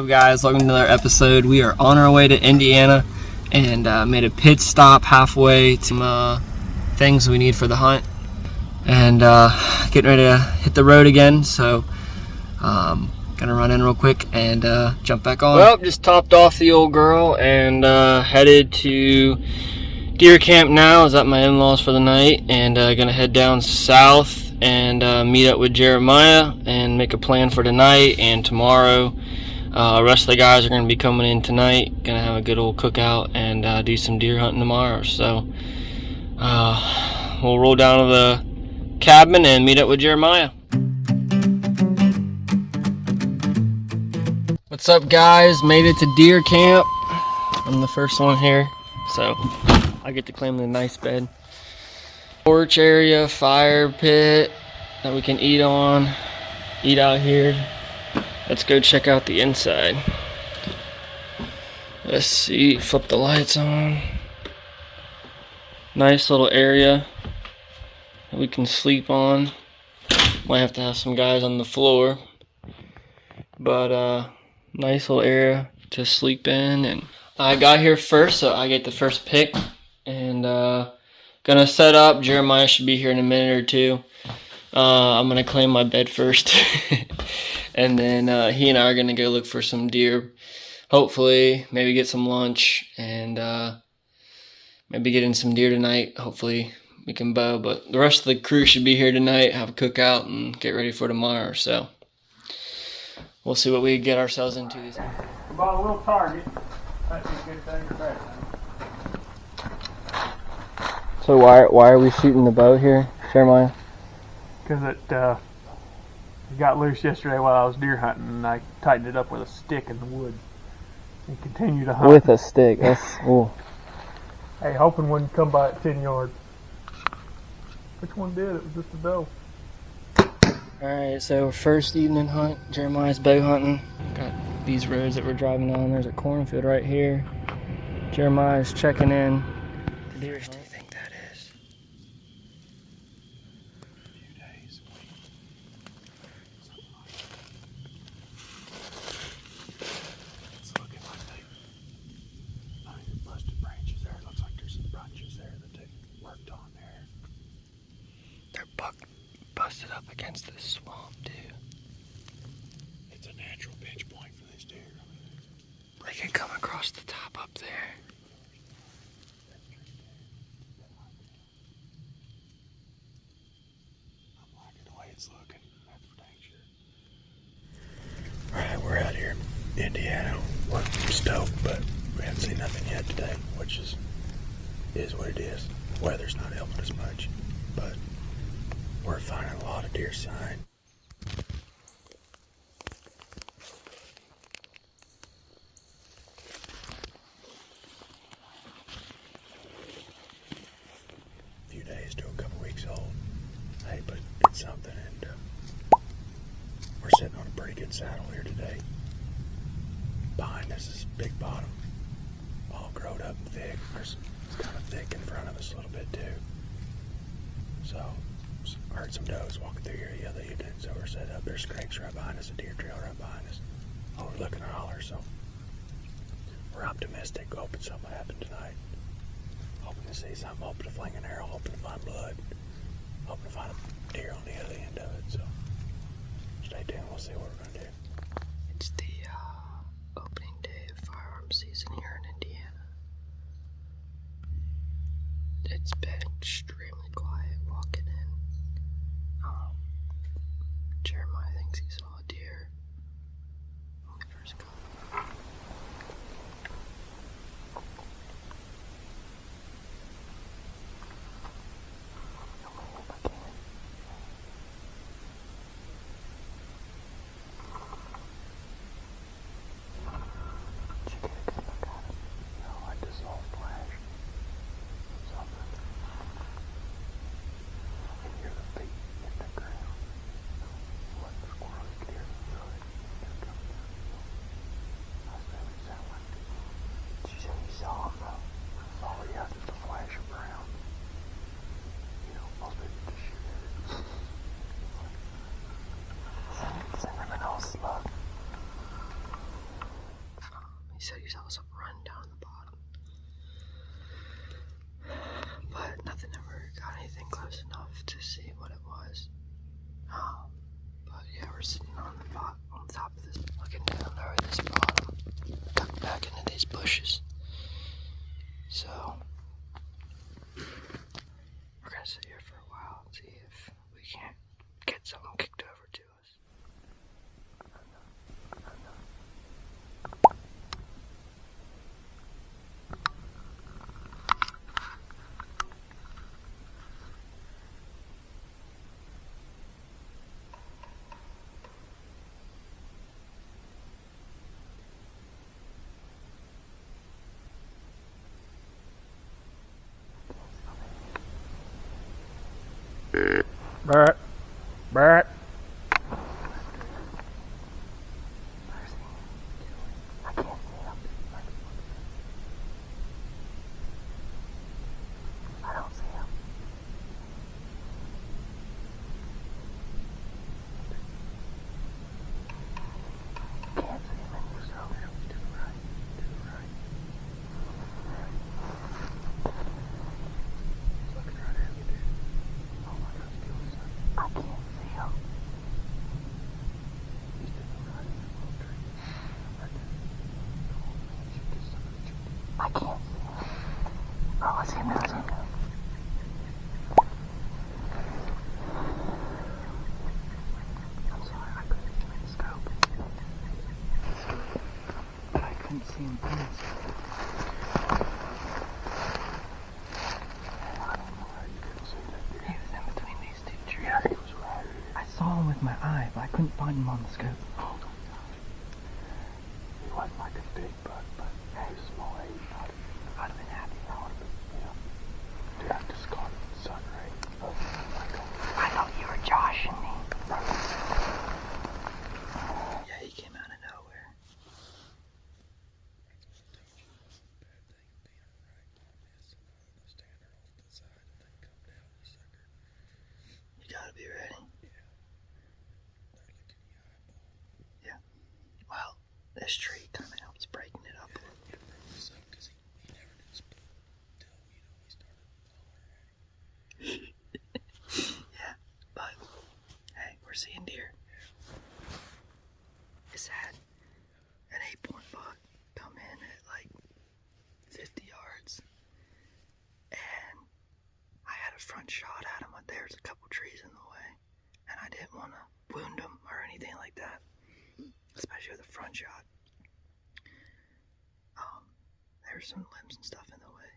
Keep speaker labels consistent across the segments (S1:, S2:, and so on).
S1: up, guys? Welcome to another episode. We are on our way to Indiana and made a pit stop halfway to some things we need for the hunt, and getting ready to hit the road again. So gonna run in real quick and jump back on. Well, just topped off the old girl and headed to deer camp now. I was at my in-laws for the night, and gonna head down south and meet up with Jeremiah and make a plan for tonight and tomorrow. The rest of the guys are going to be coming in tonight. Going to have a good old cookout and do some deer hunting tomorrow. So we'll roll down to the cabin and meet up with Jeremiah. What's up, guys? Made it to deer camp. I'm the first one here, so I get to claim the nice bed. Porch area, fire pit that we can eat out here. Let's go check out the inside. Let's see, flip the lights on. Nice little area that we can sleep on. Might have to have some guys on the floor, but nice little area to sleep in. And I got here first, so I get the first pick, and gonna set up. Jeremiah should be here in a minute or two. I'm gonna claim my bed first, and then he and I are gonna go look for some deer. Hopefully, maybe get some lunch, and maybe get in some deer tonight. Hopefully, we can bow. But the rest of the crew should be here tonight, have a cookout, and get ready for tomorrow. So we'll see what we get ourselves into.
S2: About a little target. That'd be a good thing or bad thing.
S1: So why are we shooting the bow here, Jeremiah?
S2: Because it got loose yesterday while I was deer hunting, and I tightened it up with a stick in the woods and continued to hunt.
S1: With a stick? That's cool.
S2: Hey, hoping wouldn't come by at 10 yards. Which one did? It was just a doe.
S1: Alright, so first evening hunt, Jeremiah's bow hunting. Got these roads that we're driving on. There's a cornfield right here. Jeremiah's checking in. The deer stand. Busted up against this swamp, too.
S3: It's a natural pinch point for these deer.
S1: They can come across the top up there.
S3: I'm liking the way it's looking. That's for dang sure. Alright, we're out here in Indiana. We're stoked, but we haven't seen nothing yet today, which is what it is. The weather's not helping us much, but we're finding a lot of deer sign. A few days to a couple weeks old. Hey, but it's something, and we're sitting on a pretty good saddle here today. Behind us is Big Bottom, all growed up and thick. It's kind of thick in front of us a little bit too. So I heard some does walking through here the other evening, so we're set up. There's scrapes right behind us, a deer trail right behind us, overlooking our holler, so we're optimistic, hoping something will happen tonight. Hoping to see something, hoping to fling an arrow, hoping to find blood, hoping to find a deer on the other end of it, so stay tuned, we'll see what we're going to do.
S1: It's the opening day of firearm season here in Indiana. It's been extremely quiet walking in. Jeremiah thinks he saw a deer when we first got. said he saw something run down the bottom. But nothing ever got anything close enough to see what it was. But yeah, we're sitting on the top of this, looking down over this bottom, tucked back into these bushes. So we're gonna sit here for a while and see if we can't get something kicked over to us.
S2: Barrett. Barrett. I can't see him. Oh, I see him now. I see him now. I'm sorry, I couldn't see him in the scope. I couldn't see him in the scope. I don't know how you couldn't see that deer. He was in between these two trees. Yeah, he was right. I saw him with my eye, but I couldn't find him on the scope. Oh my gosh. He wasn't like a big buck, but he was small. I'd have been happy. I would have been, yeah. Dude, I just caught it in the sun rays. Oh my God. I thought you were joshing me.
S1: Yeah, he came out of nowhere. You gotta be ready. Yeah. Well, this tree kind of helps breaking it up a little bit. Yeah, but hey, we're seeing deer. It's had an 8-point buck come in at like 50 yards, and I had a front shot at him, but there's a couple trees in the way, and I didn't want to wound him or anything like that, especially with a front shot. There's some limbs and stuff in the way,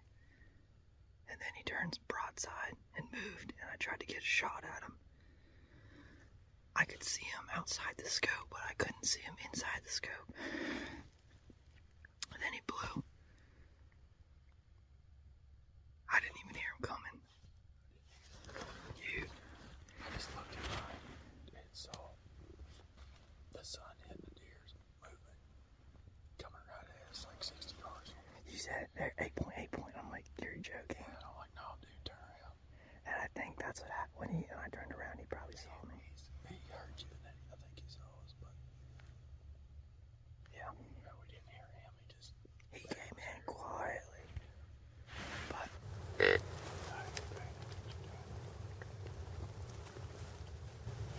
S1: and then he turns broadside and moved, and I tried to get a shot at him. I could see him outside the scope, but I couldn't see him inside the scope. And then he blew. I didn't even hear him coming.
S3: I just looked at mine and saw the sun hitting the deers moving, coming right at us like 60 yards.
S1: You said 8 point. I'm like, you're joking.
S3: And I'm like, no, dude, turn around.
S1: And I think that's what happened. When I turned around, he probably saw me.
S3: He heard you, and then I think he saw us, but
S1: yeah,
S3: we didn't hear him.
S1: He came in quietly, but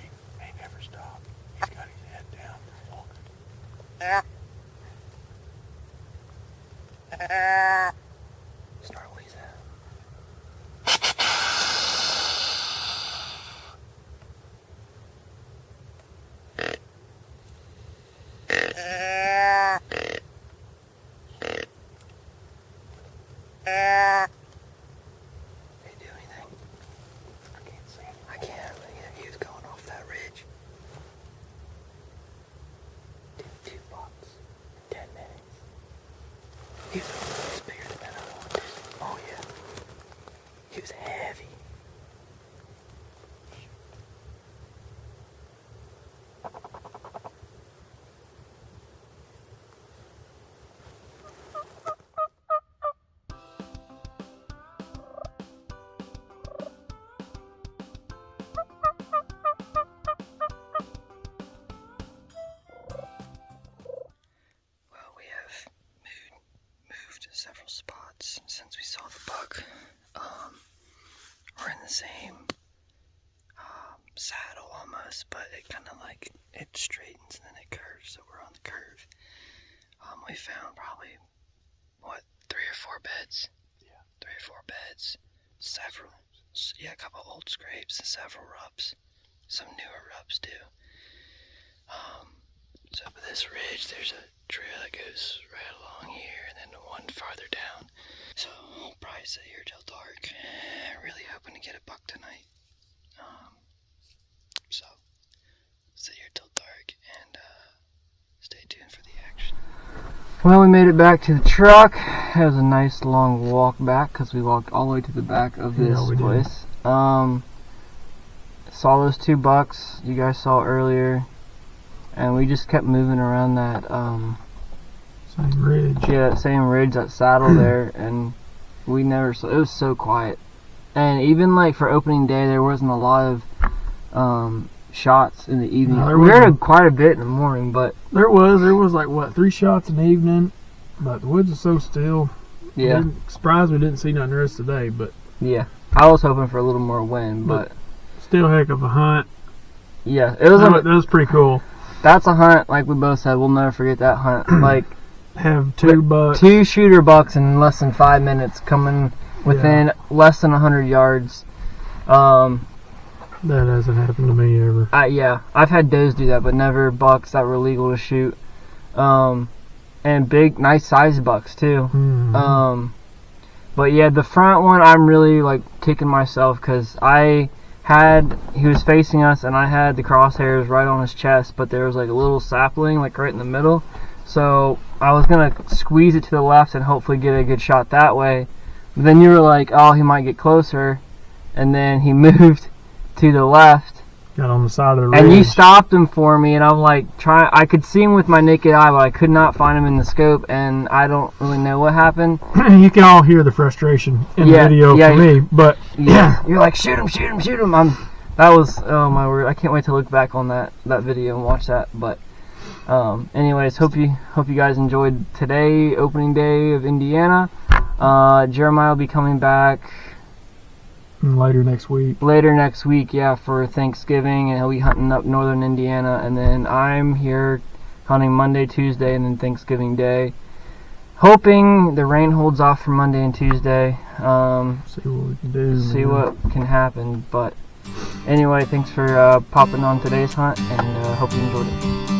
S3: he never stopped. He's got his head down, walking.
S1: start wheezing. Did he do anything?
S3: I can't see him.
S1: I can't. He was going off that ridge. Did 2 bucks in 10 minutes. He was bigger than that other one. Oh yeah. He was heavy. buck. We're in the same saddle almost, but it kind of like, it straightens and then it curves, so we're on the curve. We found probably, what, 3 or 4 beds?
S3: Yeah.
S1: 3 or 4 beds, several, yeah, a couple old scrapes and several rubs, some newer rubs too. So up this ridge, there's a trail that goes right along here, and then one farther down. So I'll probably sit here till dark. Really hoping to get a buck tonight. So sit here till dark and stay tuned for the action. Well, we made it back to the truck. It was a nice long walk back because we walked all the way to the back of this place. Saw those 2 bucks you guys saw earlier, and we just kept moving around that
S2: Same ridge.
S1: yeah, that same ridge, that saddle there, and we never saw, it was so quiet. And even like for opening day, there wasn't a lot of shots in the evening.
S2: No,
S1: we heard quite a bit in the morning, but
S2: There was like, what, 3 shots in the evening, but the woods are so still.
S1: yeah,
S2: Surprised we didn't see nothing the rest of the day, but
S1: yeah. I was hoping for a little more wind, but
S2: still a heck of a hunt.
S1: yeah, it was.
S2: That was pretty cool.
S1: That's a hunt, like we both said, we'll never forget that hunt. Like,
S2: Have 2 bucks.
S1: 2 shooter bucks in less than 5 minutes coming within less than 100 yards.
S2: That hasn't happened to me ever.
S1: Yeah, I've had does do that, but never bucks that were legal to shoot. And big, nice sized bucks too.
S2: Mm-hmm.
S1: But yeah, the front one, I'm really like kicking myself because he was facing us and I had the crosshairs right on his chest, but there was like a little sapling like right in the middle. So I was gonna squeeze it to the left and hopefully get a good shot that way. But then you were like, oh, he might get closer, and then he moved to the left.
S2: Got on the side of the ridge.
S1: And you stopped him for me, and I'm like, I could see him with my naked eye, but I could not find him in the scope, and I don't really know what happened.
S2: You can all hear the frustration in the video from me, but
S1: yeah, you're like, shoot him, shoot him, shoot him. That was, oh my word, I can't wait to look back on that video and watch that. But anyways, hope you guys enjoyed today, opening day of Indiana. Jeremiah will be coming back
S2: later next week, yeah, for Thanksgiving, and he'll be hunting up northern Indiana, and then I'm here hunting Monday, Tuesday, and then Thanksgiving Day, hoping the rain holds off for Monday and Tuesday. See what we can do,
S1: see what can happen. But anyway, thanks for popping on today's hunt, and hope you enjoyed it.